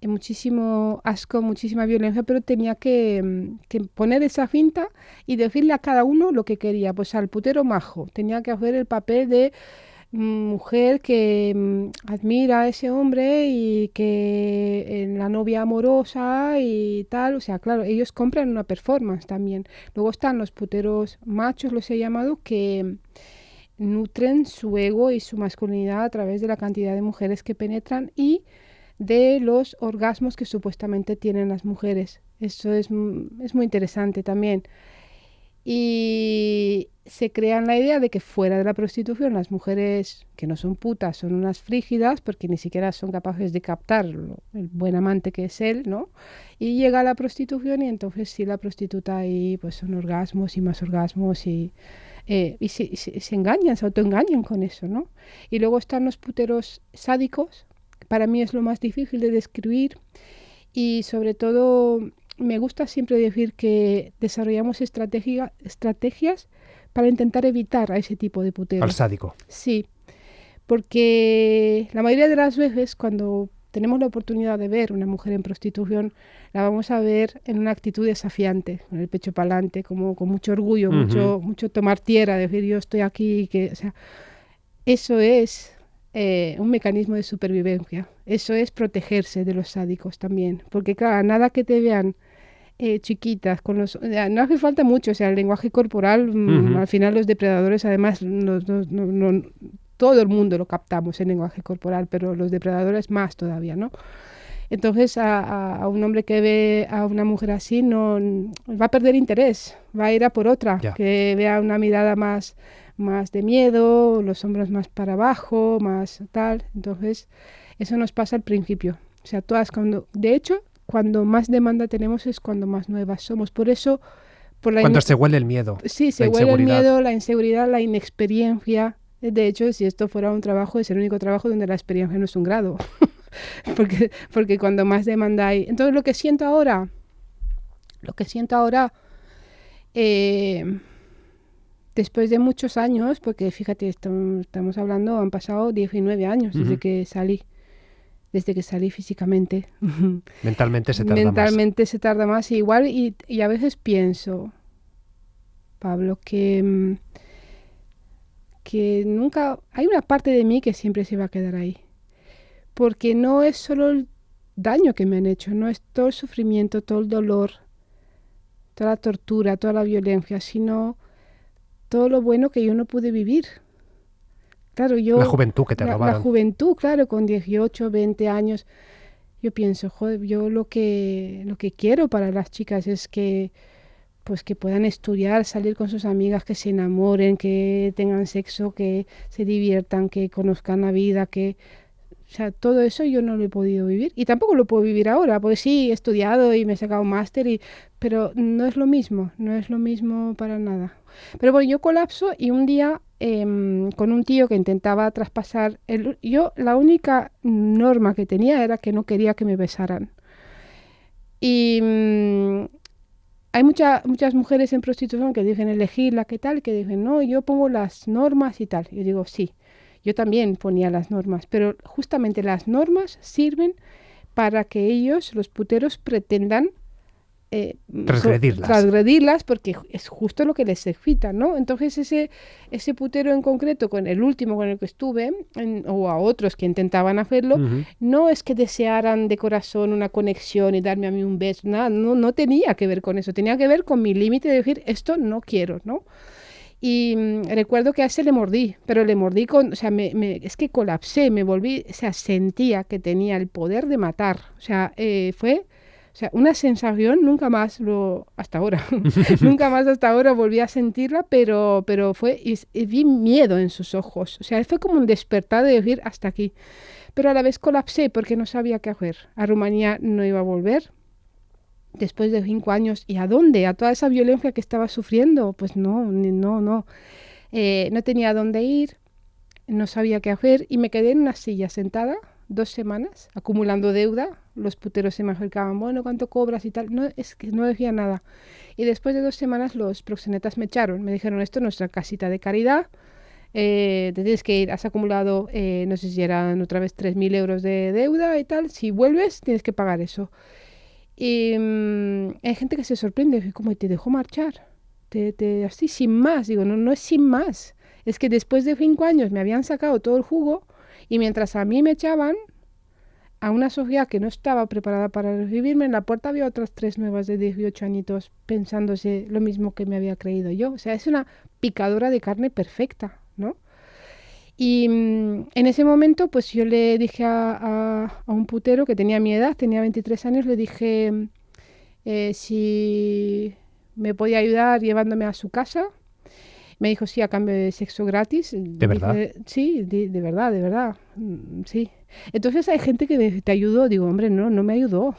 muchísimo asco, muchísima violencia, pero tenía que poner esa finta y decirle a cada uno lo que quería. Pues al putero majo tenía que hacer el papel de mujer que admira a ese hombre y que en la novia amorosa y tal. O sea, claro, ellos compran una performance también. Luego están los puteros machos, los he llamado, que nutren su ego y su masculinidad a través de la cantidad de mujeres que penetran y de los orgasmos que supuestamente tienen las mujeres. Eso es muy interesante también. Y se crean la idea de que fuera de la prostitución las mujeres que no son putas son unas frígidas porque ni siquiera son capaces de captar el buen amante que es él, ¿no? Y llega a la prostitución y entonces sí, la prostituta ahí pues son orgasmos y más orgasmos y se engañan, se autoengañan con eso, ¿no? Y luego están los puteros sádicos, que para mí es lo más difícil de describir y sobre todo me gusta siempre decir que desarrollamos estrategias para intentar evitar a ese tipo de putero. Al sádico. Sí, porque la mayoría de las veces cuando tenemos la oportunidad de ver una mujer en prostitución, la vamos a ver en una actitud desafiante, con el pecho para adelante, como con mucho orgullo, mucho tomar tierra, decir yo estoy aquí, o sea, eso es un mecanismo de supervivencia, eso es protegerse de los sádicos también, porque claro, nada que te vean chiquitas, no hace falta mucho, o sea, el lenguaje corporal, al final los depredadores además todo el mundo lo captamos en lenguaje corporal, pero los depredadores más todavía, ¿no? Entonces a un hombre que ve a una mujer así no va a perder interés, va a ir a por otra, que vea una mirada más de miedo, los hombros más para abajo, más tal. Entonces eso nos pasa al principio. O sea, de hecho, cuando más demanda tenemos es cuando más nuevas somos. Por eso... Cuando se huele el miedo. Sí, se huele el miedo, la inseguridad, la inexperiencia. De hecho, si esto fuera un trabajo, es el único trabajo donde la experiencia no es un grado. porque cuando más demanda hay... Entonces, lo que siento ahora, después de muchos años, porque fíjate, estamos hablando, han pasado 19 años desde que salí físicamente. Mentalmente se tarda más. Mentalmente se tarda más igual y a veces pienso, Pablo, que nunca... Hay una parte de mí que siempre se va a quedar ahí. Porque no es solo el daño que me han hecho, no es todo el sufrimiento, todo el dolor, toda la tortura, toda la violencia, sino todo lo bueno que yo no pude vivir. Claro, la juventud que te robaron. La juventud, claro, con 18, 20 años. Yo pienso, joder, yo lo que quiero para las chicas es que puedan estudiar, salir con sus amigas, que se enamoren, que tengan sexo, que se diviertan, que conozcan la vida, o sea, todo eso yo no lo he podido vivir. Y tampoco lo puedo vivir ahora, porque sí, he estudiado y me he sacado un máster, pero no es lo mismo para nada. Pero bueno, yo colapso y un día con un tío que intentaba traspasar, la única norma que tenía era que no quería que me besaran. Y hay muchas mujeres en prostitución que dicen elegirla, ¿qué tal? Que dicen, no, yo pongo las normas y tal. Yo digo, sí, yo también ponía las normas, pero justamente las normas sirven para que ellos, los puteros, pretendan transgredirlas porque es justo lo que les excita, ¿no? Entonces ese putero en concreto, con el último con el que estuve, o a otros que intentaban hacerlo, no es que desearan de corazón una conexión y darme a mí un beso, nada, no tenía que ver con eso, tenía que ver con mi límite de decir, esto no quiero, ¿no? Y recuerdo que a ese le mordí, pero le mordí es que colapsé, me volví, o sea, sentía que tenía el poder de matar, o sea, fue... O sea, una sensación, nunca más hasta ahora, nunca más hasta ahora volví a sentirla, pero fue, y vi miedo en sus ojos. O sea, fue como un despertar de decir hasta aquí. pero a la vez colapsé porque no sabía qué hacer. A Rumanía no iba a volver después de 5 años. ¿Y a dónde? ¿A toda esa violencia que estaba sufriendo? Pues no. No tenía a dónde ir, no sabía qué hacer y me quedé en una silla sentada 2 semanas, acumulando deuda. Los puteros se me acercaban, bueno, ¿cuánto cobras y tal? No, es que no decía nada. Y después de 2 semanas los proxenetas me echaron. Me dijeron, esto es nuestra casita de caridad, te tienes que ir, has acumulado, no sé si eran otra vez 3.000 euros de deuda y tal. Si vuelves, tienes que pagar eso. Y hay gente que se sorprende, como te dejó marchar. Así, sin más. Digo, no es sin más. Es que después de 5 años me habían sacado todo el jugo y mientras a mí me echaban, a una Sofía que no estaba preparada para recibirme, en la puerta había otras 3 nuevas de 18 añitos pensándose lo mismo que me había creído yo. O sea, es una picadora de carne perfecta, ¿no? Y en ese momento, pues yo le dije a un putero que tenía mi edad, tenía 23 años, le dije si me podía ayudar llevándome a su casa. Me dijo sí, a cambio de sexo gratis. ¿De verdad? Dije, sí, de verdad, sí. Entonces hay gente que te ayudó. Digo, hombre, no me ayudó.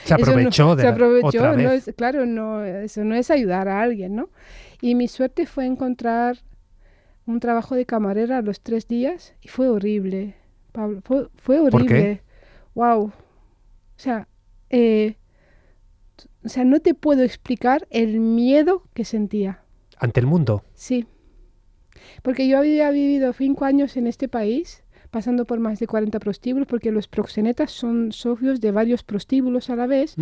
Se aprovechó se aprovechó, otra vez. no es, claro, no, eso no es ayudar a alguien, ¿no? Y mi suerte fue encontrar un trabajo de camarera a los 3 días y fue horrible, Pablo, fue horrible. ¿Por qué? Wow. O sea, no te puedo explicar el miedo que sentía. Ante el mundo. Sí, porque yo había vivido 5 años en este país, pasando por más de 40 prostíbulos, porque los proxenetas son socios de varios prostíbulos a la vez,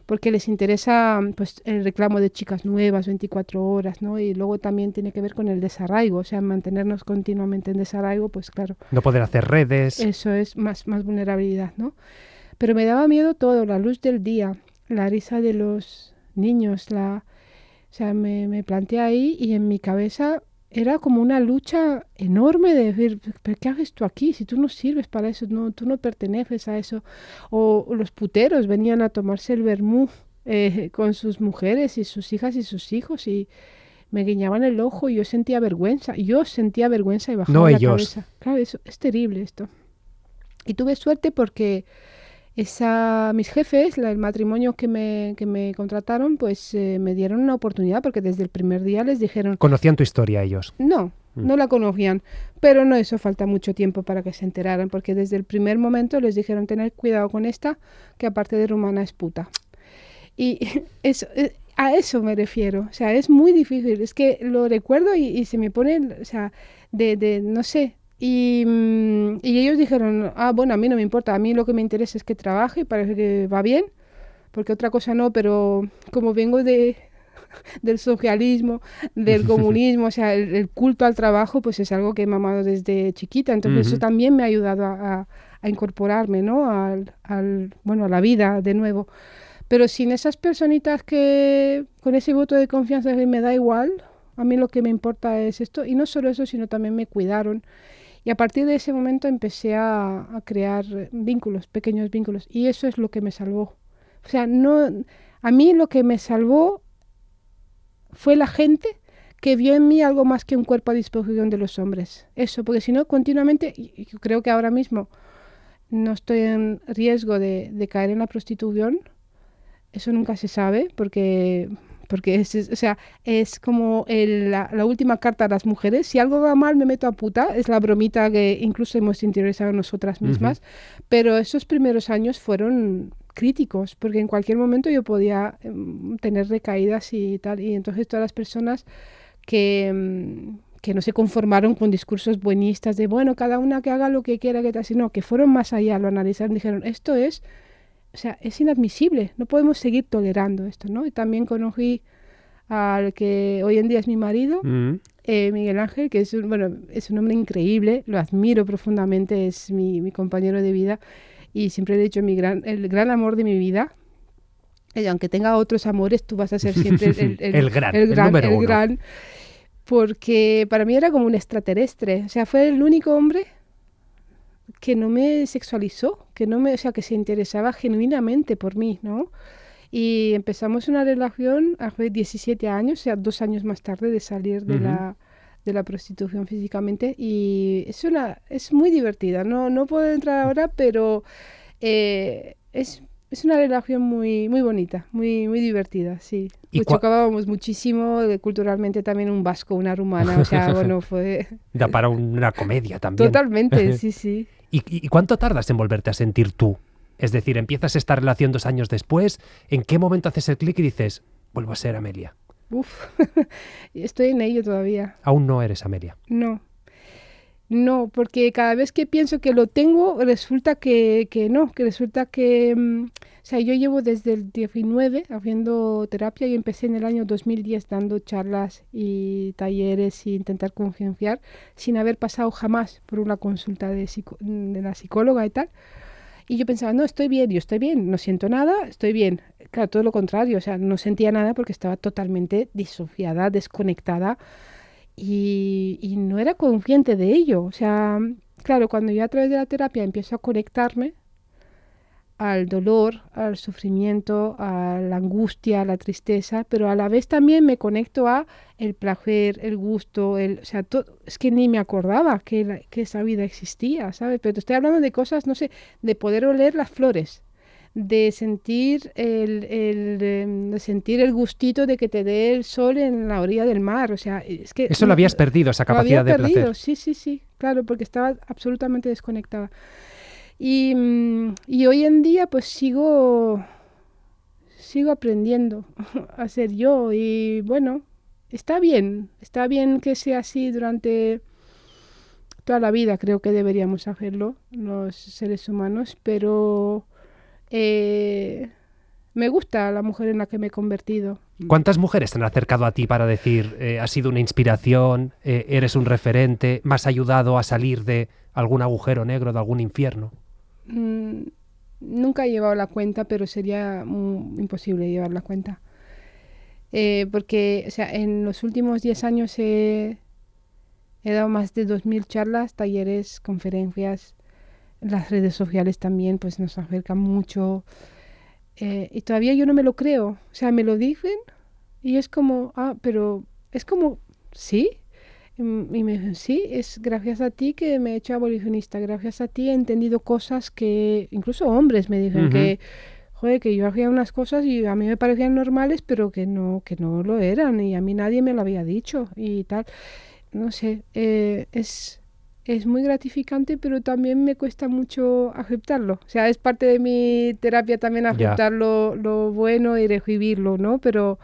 porque les interesa pues el reclamo de chicas nuevas 24 horas, ¿no? Y luego también tiene que ver con el desarraigo, o sea, mantenernos continuamente en desarraigo, pues claro. No poder hacer redes. Eso es más vulnerabilidad, ¿no? Pero me daba miedo todo, la luz del día, la risa de los niños, o sea, me planteé ahí y en mi cabeza era como una lucha enorme de decir, ¿pero qué haces tú aquí? Si tú no sirves para eso, tú no perteneces a eso. O los puteros venían a tomarse el vermú con sus mujeres y sus hijas y sus hijos y me guiñaban el ojo y yo sentía vergüenza. Y bajaba No la ellos. cabeza. Claro, eso es terrible esto. Y tuve suerte porque mis jefes, el matrimonio que me contrataron, pues me dieron una oportunidad porque desde el primer día les dijeron... ¿Conocían tu historia ellos? No la conocían, pero no hizo falta mucho tiempo para que se enteraran porque desde el primer momento les dijeron tener cuidado con esta, que aparte de rumana es puta. Y eso, a eso me refiero, o sea, es muy difícil, es que lo recuerdo y se me pone, o sea, no sé... Y ellos dijeron, bueno, a mí no me importa, a mí lo que me interesa es que trabaje y parece que va bien, porque otra cosa no, pero como vengo del socialismo, del comunismo, o sea, el culto al trabajo, pues es algo que he mamado desde chiquita, entonces eso también me ha ayudado a incorporarme, ¿no? a la vida de nuevo. Pero sin esas personitas que con ese voto de confianza que me da igual, a mí lo que me importa es esto, y no solo eso, sino también me cuidaron. Y a partir de ese momento empecé a crear vínculos, pequeños vínculos. Y eso es lo que me salvó. O sea, a mí lo que me salvó fue la gente que vio en mí algo más que un cuerpo a disposición de los hombres. Eso, porque si no, continuamente, y yo creo que ahora mismo no estoy en riesgo de caer en la prostitución. Eso nunca se sabe, porque es como la última carta a las mujeres. Si algo va mal, me meto a puta. Es la bromita que incluso hemos interiorizado nosotras mismas. Pero esos primeros años fueron críticos, porque en cualquier momento yo podía tener recaídas y tal. Y entonces todas las personas que no se conformaron con discursos buenistas de, bueno, cada una que haga lo que quiera, que tal, sino que fueron más allá, lo analizaron y dijeron, esto es... O sea, es inadmisible, no podemos seguir tolerando esto, ¿no? Y también conocí al que hoy en día es mi marido, Miguel Ángel, que es un hombre increíble, lo admiro profundamente, es mi compañero de vida y siempre he dicho el gran amor de mi vida. Y aunque tenga otros amores, tú vas a ser siempre el número uno. Porque para mí era como un extraterrestre, o sea, fue el único hombre que no me sexualizó, que se interesaba genuinamente por mí, ¿no? Y empezamos una relación hace 17 años, o sea, 2 años más tarde de salir de de la prostitución físicamente y es muy divertida. No puedo entrar ahora, pero es una relación muy bonita, muy divertida, sí. Pues chocábamos muchísimo, culturalmente también un vasco, una rumana, o sea, bueno, fue... Da para una comedia también. Totalmente, sí. ¿Y cuánto tardas en volverte a sentir tú? Es decir, empiezas esta relación 2 años después, ¿en qué momento haces el clic y dices, vuelvo a ser Amelia? Estoy en ello todavía. Aún no eres Amelia. No, porque cada vez que pienso que lo tengo, resulta que no, que resulta que... o sea, yo llevo desde el 19 haciendo terapia. Yo empecé en el año 2010 dando charlas y talleres e intentar concienciar sin haber pasado jamás por una consulta de la psicóloga y tal. Y yo pensaba, no, estoy bien, no siento nada, estoy bien. Claro, todo lo contrario, o sea, no sentía nada porque estaba totalmente disociada, desconectada y no era consciente de ello. O sea, claro, cuando yo a través de la terapia empiezo a conectarme al dolor, al sufrimiento, a la angustia, a la tristeza, pero a la vez también me conecto a el placer, el gusto, o sea, es que ni me acordaba que esa vida existía, ¿sabes? Pero te estoy hablando de cosas, no sé, de poder oler las flores, de sentir de sentir el gustito de que te dé el sol en la orilla del mar, o sea, es que... Eso lo habías perdido, esa capacidad de placer. Sí, claro, porque estaba absolutamente desconectada. Y hoy en día pues sigo aprendiendo a ser yo y bueno, está bien que sea así durante toda la vida, creo que deberíamos hacerlo los seres humanos, pero me gusta la mujer en la que me he convertido. ¿Cuántas mujeres te han acercado a ti para decir, has sido una inspiración, eres un referente, me has ayudado a salir de algún agujero negro, de algún infierno? Nunca he llevado la cuenta, pero sería imposible llevar la cuenta. Porque, o sea, en los últimos 10 años he dado más de 2000 charlas, talleres, conferencias. Las redes sociales también pues nos acercan mucho. Y todavía yo no me lo creo. O sea, me lo dicen y es como, pero es como, ¿sí? Y me dicen, sí, es gracias a ti que me he hecho abolicionista, gracias a ti he entendido cosas que, incluso hombres me dicen que, joder, que yo hacía unas cosas y a mí me parecían normales, pero que no lo eran y a mí nadie me lo había dicho y tal. No sé, es muy gratificante, pero también me cuesta mucho aceptarlo. O sea, es parte de mi terapia también aceptar lo bueno y recibirlo, ¿no? Pero...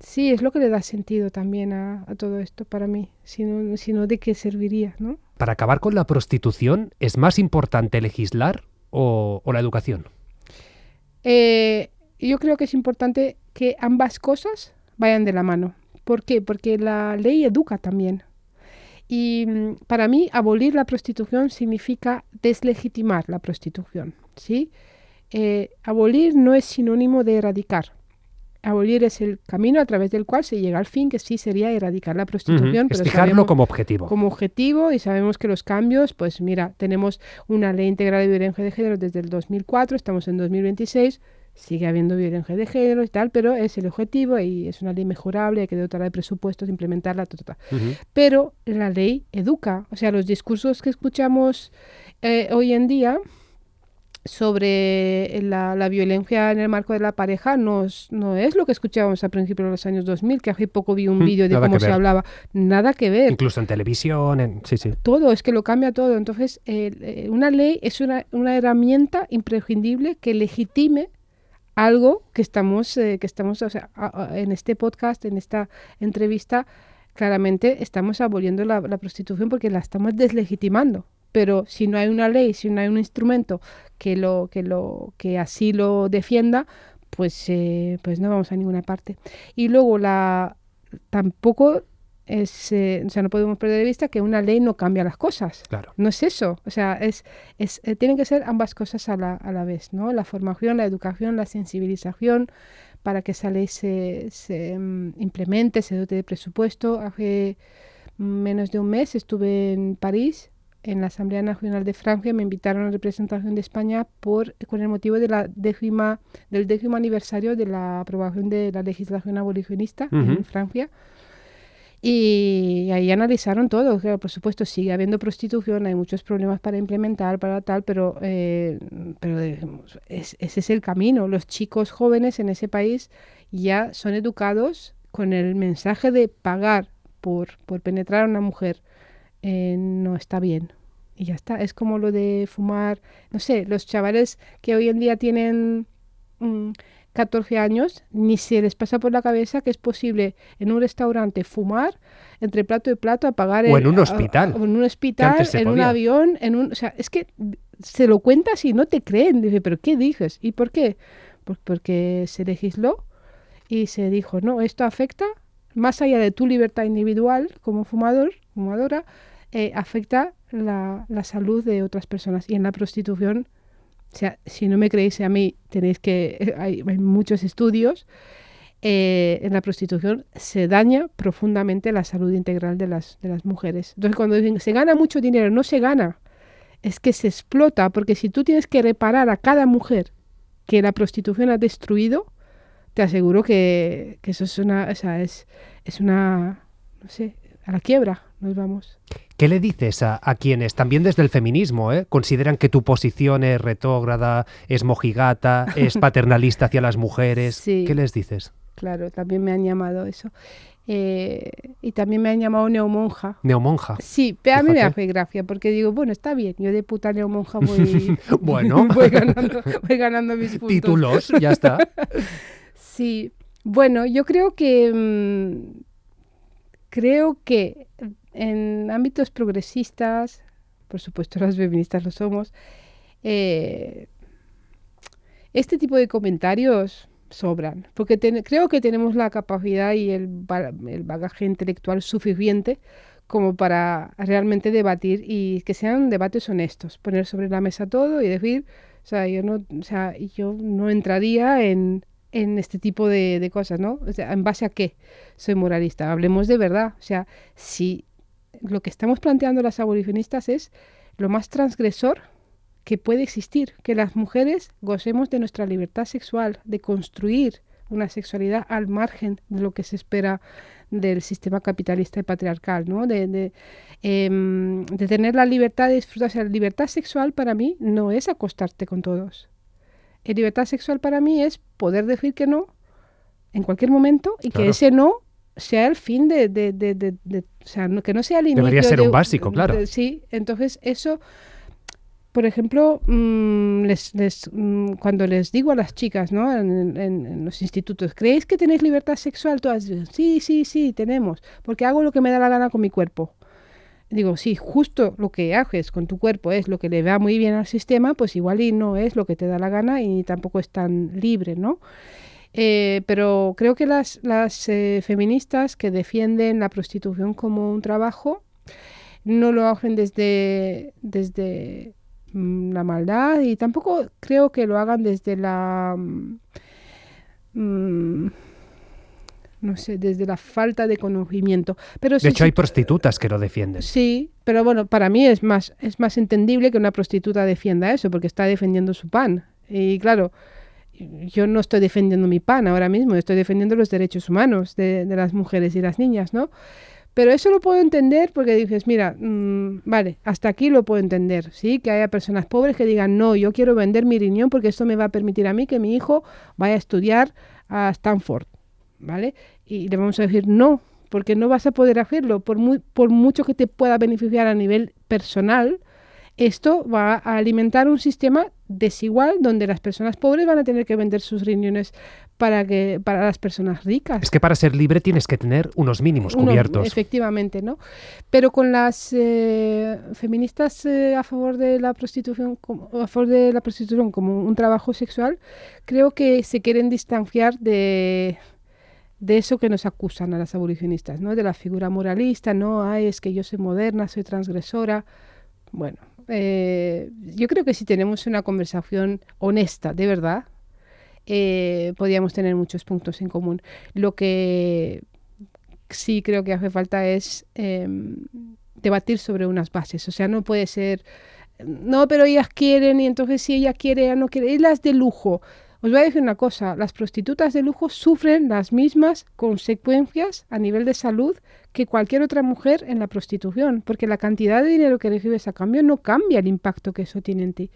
sí, es lo que le da sentido también a todo esto para mí, si no ¿de qué serviría, no? Para acabar con la prostitución, ¿es más importante legislar o la educación? Yo creo que es importante que ambas cosas vayan de la mano. ¿Por qué? Porque la ley educa también. Y para mí, abolir la prostitución significa deslegitimar la prostitución, ¿sí? Abolir no es sinónimo de erradicar. Abolir es el camino a través del cual se llega al fin, que sí sería erradicar la prostitución. Pero fijarlo como objetivo. Como objetivo, y sabemos que los cambios, pues mira, tenemos una ley integral de violencia de género desde el 2004, estamos en 2026, sigue habiendo violencia de género y tal, pero es el objetivo y es una ley mejorable, hay que dotarla de presupuestos, implementarla, Pero la ley educa, o sea, los discursos que escuchamos hoy en día sobre la violencia en el marco de la pareja no es lo que escuchábamos a principios de los años 2000, que hace poco vi un vídeo de cómo se hablaba. Nada que ver. Incluso en televisión, sí. Todo, es que lo cambia todo. Entonces, una ley es una herramienta imprescindible que legitime algo que estamos o sea, en este podcast, en esta entrevista, claramente estamos aboliendo la prostitución porque la estamos deslegitimando. Pero si no hay una ley, si no hay un instrumento que así lo defienda, pues no vamos a ninguna parte. Y luego tampoco es, o sea, no podemos perder de vista que una ley no cambia las cosas. Claro. No es eso. O sea, tienen que ser ambas cosas a la vez, ¿no? La formación, la educación, la sensibilización para que esa ley se implemente, se dote de presupuesto. Hace menos de un mes estuve en París, en la Asamblea Nacional de Francia. Me invitaron a representación de España con el motivo de del 10º aniversario de la aprobación de la legislación abolicionista en Francia. Y ahí analizaron todo. Claro, por supuesto, sigue habiendo prostitución, hay muchos problemas para implementar, para tal, pero ese es el camino. Los chicos jóvenes en ese país ya son educados con el mensaje de pagar por penetrar a una mujer. No está bien. Y ya está. Es como lo de fumar. No sé, los chavales que hoy en día tienen 14 años, ni se les pasa por la cabeza que es posible en un restaurante fumar entre plato y plato, apagar O en un hospital. en un hospital, antes se en un podía. avión, o sea, es que se lo cuentas y no te creen. Dice, ¿pero qué dices? ¿Y por qué? Pues porque se legisló y se dijo, no, esto afecta, más allá de tu libertad individual como fumador, fumadora, afecta la salud de otras personas. Y en la prostitución, o sea, si no me creéis a mí, hay muchos estudios, en la prostitución se daña profundamente la salud integral de las mujeres. Entonces, cuando dicen se gana mucho dinero, no se gana, es que se explota, porque si tú tienes que reparar a cada mujer que la prostitución ha destruido, te aseguro que eso es una, no sé, a la quiebra nos vamos. ¿Qué le dices a quienes, también desde el feminismo, consideran que tu posición es retrógrada, es mojigata, es paternalista hacia las mujeres? Sí. ¿Qué les dices? Claro, también me han llamado eso. Y también me han llamado neomonja. Neomonja. Sí, pero a mí me Fíjate. hace gracia porque digo, bueno, está bien, yo de puta neomonja voy, Bueno. voy ganando mis puntos. Títulos, ya está. Sí, bueno, yo creo que en ámbitos progresistas, por supuesto las feministas lo somos, este tipo de comentarios sobran, porque creo que tenemos la capacidad y el bagaje intelectual suficiente como para realmente debatir y que sean debates honestos, poner sobre la mesa todo y decir, yo no entraría en este tipo de cosas, ¿no? O sea, ¿en base a qué soy moralista? Hablemos de verdad. O sea, si lo que estamos planteando las abolicionistas es lo más transgresor que puede existir, que las mujeres gocemos de nuestra libertad sexual, de construir una sexualidad al margen de lo que se espera del sistema capitalista y patriarcal, ¿no? De tener la libertad de disfrutar. O sea, la libertad sexual para mí no es acostarte con todos. La libertad sexual para mí es poder decir que no en cualquier momento y Claro. que ese no sea el fin o sea, que no sea el inicio. Debería ser un básico, claro. Sí, entonces eso, por ejemplo, cuando les digo a las chicas, ¿no? En los institutos, ¿creéis que tenéis libertad sexual? Todas dicen, sí, tenemos, porque hago lo que me da la gana con mi cuerpo. Digo, si justo lo que haces con tu cuerpo es lo que le va muy bien al sistema, pues igual y no es lo que te da la gana y tampoco es tan libre, ¿no? Pero creo que las feministas que defienden la prostitución como un trabajo no lo hacen desde la maldad y tampoco creo que lo hagan desde no sé, desde la falta de conocimiento. Pero De hecho, hay prostitutas que lo defienden. Sí, pero bueno, para mí es más entendible que una prostituta defienda eso, porque está defendiendo su pan. Y claro, yo no estoy defendiendo mi pan ahora mismo, estoy defendiendo los derechos humanos de las mujeres y las niñas, ¿no? Pero eso lo puedo entender porque dices, mira, vale, hasta aquí lo puedo entender, ¿sí? Que haya personas pobres que digan, no, yo quiero vender mi riñón porque esto me va a permitir a mí que mi hijo vaya a estudiar a Stanford, ¿vale? Y le vamos a decir, no, porque no vas a poder hacerlo, por mucho que te pueda beneficiar a nivel personal, esto va a alimentar un sistema desigual donde las personas pobres van a tener que vender sus riñones para las personas ricas. Es que para ser libre tienes que tener unos mínimos cubiertos. Efectivamente, ¿no? Pero con las feministas a favor de la prostitución, como un trabajo sexual, creo que se quieren distanciar de eso que nos acusan a las abolicionistas, ¿no? De la figura moralista, ¿no? Ay, es que yo soy moderna, soy transgresora. Bueno, yo creo que si tenemos una conversación honesta, de verdad, podríamos tener muchos puntos en común. Lo que sí creo que hace falta es debatir sobre unas bases. O sea, no puede ser, no, pero ellas quieren y entonces si ella quiere, ella no quiere. Y las de lujo. os voy a decir una cosa, las prostitutas de lujo sufren las mismas consecuencias a nivel de salud que cualquier otra mujer en la prostitución, porque la cantidad de dinero que recibes a cambio no cambia el impacto que eso tiene en ti.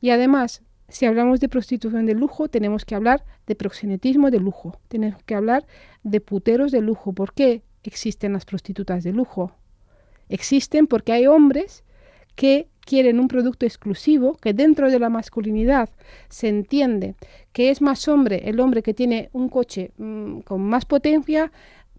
Y además, si hablamos de prostitución de lujo, tenemos que hablar de proxenetismo de lujo, tenemos que hablar de puteros de lujo. ¿Por qué existen las prostitutas de lujo? Existen porque hay hombres que quieren un producto exclusivo, que dentro de la masculinidad se entiende que es más hombre el hombre que tiene un coche con más potencia,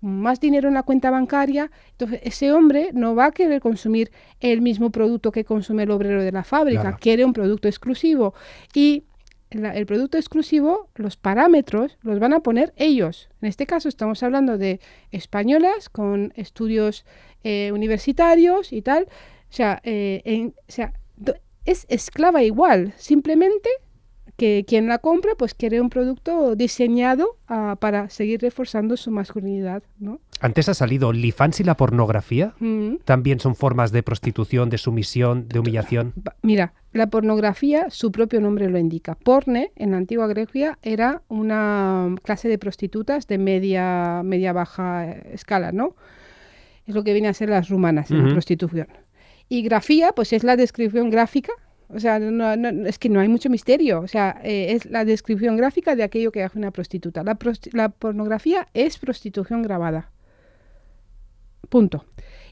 más dinero en la cuenta bancaria. Entonces ese hombre no va a querer consumir el mismo producto que consume el obrero de la fábrica, Claro. quiere un producto exclusivo. Y el producto exclusivo, los parámetros los van a poner ellos. En este caso estamos hablando de españolas con estudios universitarios y tal. O sea, es esclava igual, simplemente que quien la compra pues quiere un producto diseñado para seguir reforzando su masculinidad, ¿no? Antes ha salido OnlyFans y la pornografía. También son formas de prostitución, de sumisión, de humillación. Mira, la pornografía, su propio nombre lo indica. Porne, en la antigua Grecia, era una clase de prostitutas de media-baja escala, ¿no? Es lo que viene a ser las rumanas en la prostitución. Y grafía, pues es la descripción gráfica, o sea, es que no hay mucho misterio, o sea, es la descripción gráfica de aquello que hace una prostituta. La pornografía es prostitución grabada. Punto.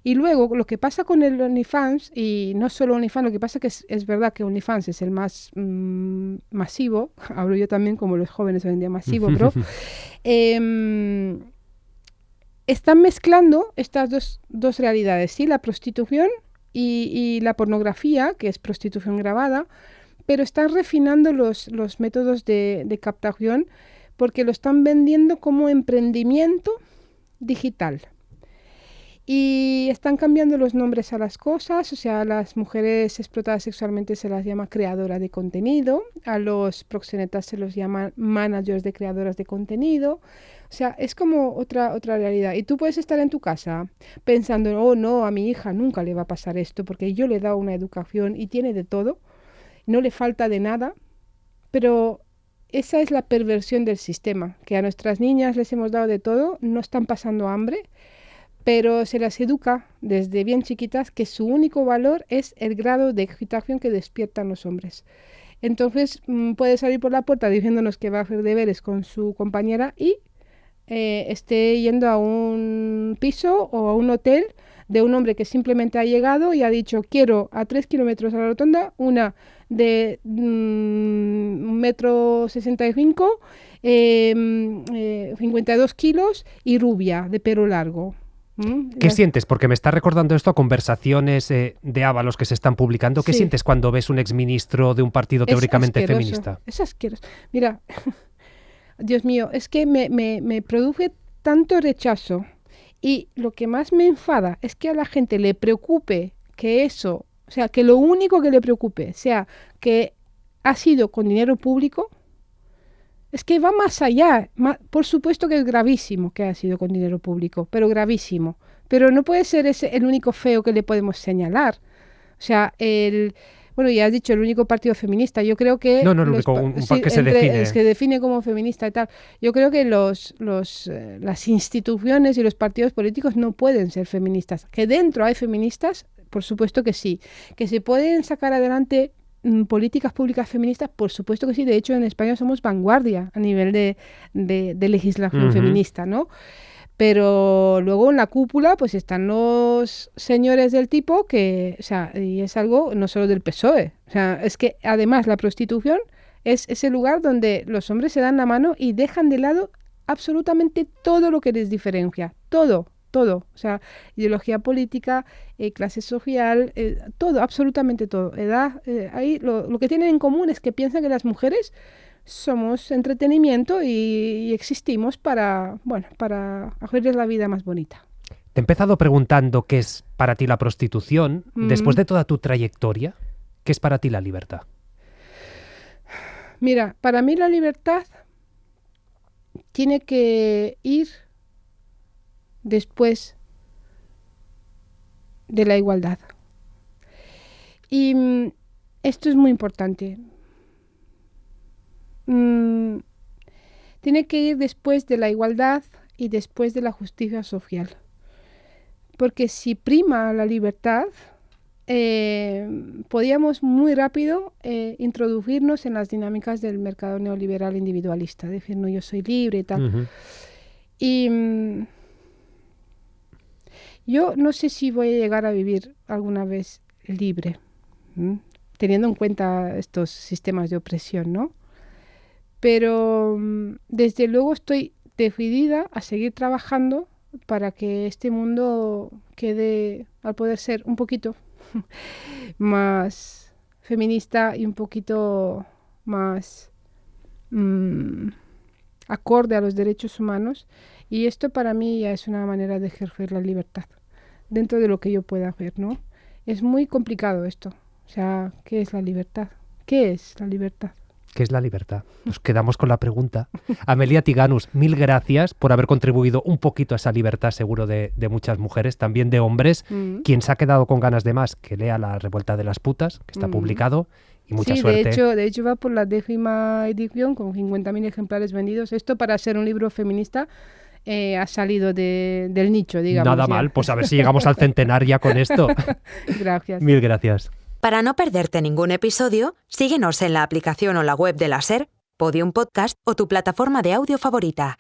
Y luego, lo que pasa con el OnlyFans, y no solo OnlyFans, lo que pasa que es verdad que OnlyFans es el más masivo, hablo yo también como los jóvenes hoy en día masivo, pero están mezclando estas dos realidades, ¿sí? La prostitución y la pornografía, que es prostitución grabada, pero están refinando los métodos de captación porque lo están vendiendo como emprendimiento digital. Y están cambiando los nombres a las cosas, o sea, a las mujeres explotadas sexualmente se las llama creadoras de contenido, a los proxenetas se los llama managers de creadoras de contenido. O sea, es como otra realidad. Y tú puedes estar en tu casa pensando, oh no, a mi hija nunca le va a pasar esto porque yo le he dado una educación y tiene de todo, no le falta de nada, pero esa es la perversión del sistema, que a nuestras niñas les hemos dado de todo, no están pasando hambre, pero se las educa desde bien chiquitas que su único valor es el grado de excitación que despiertan los hombres. Entonces puede salir por la puerta diciéndonos que va a hacer deberes con su compañera y esté yendo a un piso o a un hotel de un hombre que simplemente ha llegado y ha dicho quiero a 3 kilómetros a la rotonda una de 1,65 m, 52 kilos y rubia, de pelo largo. ¿Qué sientes? Porque me está recordando esto a conversaciones de Ábalos que se están publicando. ¿Qué Sí. sientes cuando ves un exministro de un partido teóricamente asqueroso, feminista? Es asqueroso. Mira, Dios mío, es que me produce tanto rechazo. Y lo que más me enfada es que a la gente le preocupe que eso, o sea, que lo único que le preocupe sea que ha sido con dinero público. Es que va más allá. Por supuesto que es gravísimo que haya sido con dinero público, pero gravísimo. Pero no puede ser ese el único feo que le podemos señalar. O sea, bueno, ya has dicho, el único partido feminista. Yo creo que... No, el único, que se define. Es que define como feminista y tal. Yo creo que las instituciones y los partidos políticos no pueden ser feministas. Que dentro hay feministas, por supuesto que sí. Que se pueden sacar adelante políticas públicas feministas, por supuesto que sí. De hecho, en España somos vanguardia a nivel de legislación feminista, ¿no? Pero luego en la cúpula pues están los señores del tipo que, o sea, y es algo no solo del PSOE. O sea, es que además la prostitución es ese lugar donde los hombres se dan la mano y dejan de lado absolutamente todo lo que les diferencia. Todo. O sea, ideología política, clase social, todo, absolutamente todo. Edad, ahí lo que tienen en común es que piensan que las mujeres somos entretenimiento y existimos para hacerles la vida más bonita. Te he empezado preguntando qué es para ti la prostitución. Después de toda tu trayectoria, ¿qué es para ti la libertad? Mira, para mí la libertad tiene que ir después de la igualdad. Y esto es muy importante. tiene que ir después de la igualdad y después de la justicia social. Porque si prima la libertad, podíamos muy rápido introducirnos en las dinámicas del mercado neoliberal individualista, decir, no, yo soy libre y tal. Uh-huh. Y yo no sé si voy a llegar a vivir alguna vez libre, teniendo en cuenta estos sistemas de opresión, ¿no? Pero desde luego estoy decidida a seguir trabajando para que este mundo quede, al poder ser, un poquito más feminista y un poquito más acorde a los derechos humanos. Y esto para mí ya es una manera de ejercer la libertad dentro de lo que yo pueda hacer, ¿no? Es muy complicado esto. O sea, ¿qué es la libertad? ¿Qué es la libertad? ¿Qué es la libertad? Nos quedamos con la pregunta. Amelia Tiganus, mil gracias por haber contribuido un poquito a esa libertad, seguro, de muchas mujeres, también de hombres. Quien se ha quedado con ganas de más, que lea La revuelta de las putas, que está publicado, y mucha suerte. De hecho va por la 10ª edición con 50.000 ejemplares vendidos. Esto, para ser un libro feminista, ha salido del nicho, digamos. Nada mal, pues a ver si llegamos al centenar ya con esto. Gracias. Mil gracias. Para no perderte ningún episodio, síguenos en la aplicación o la web de la SER, Podium Podcast o tu plataforma de audio favorita.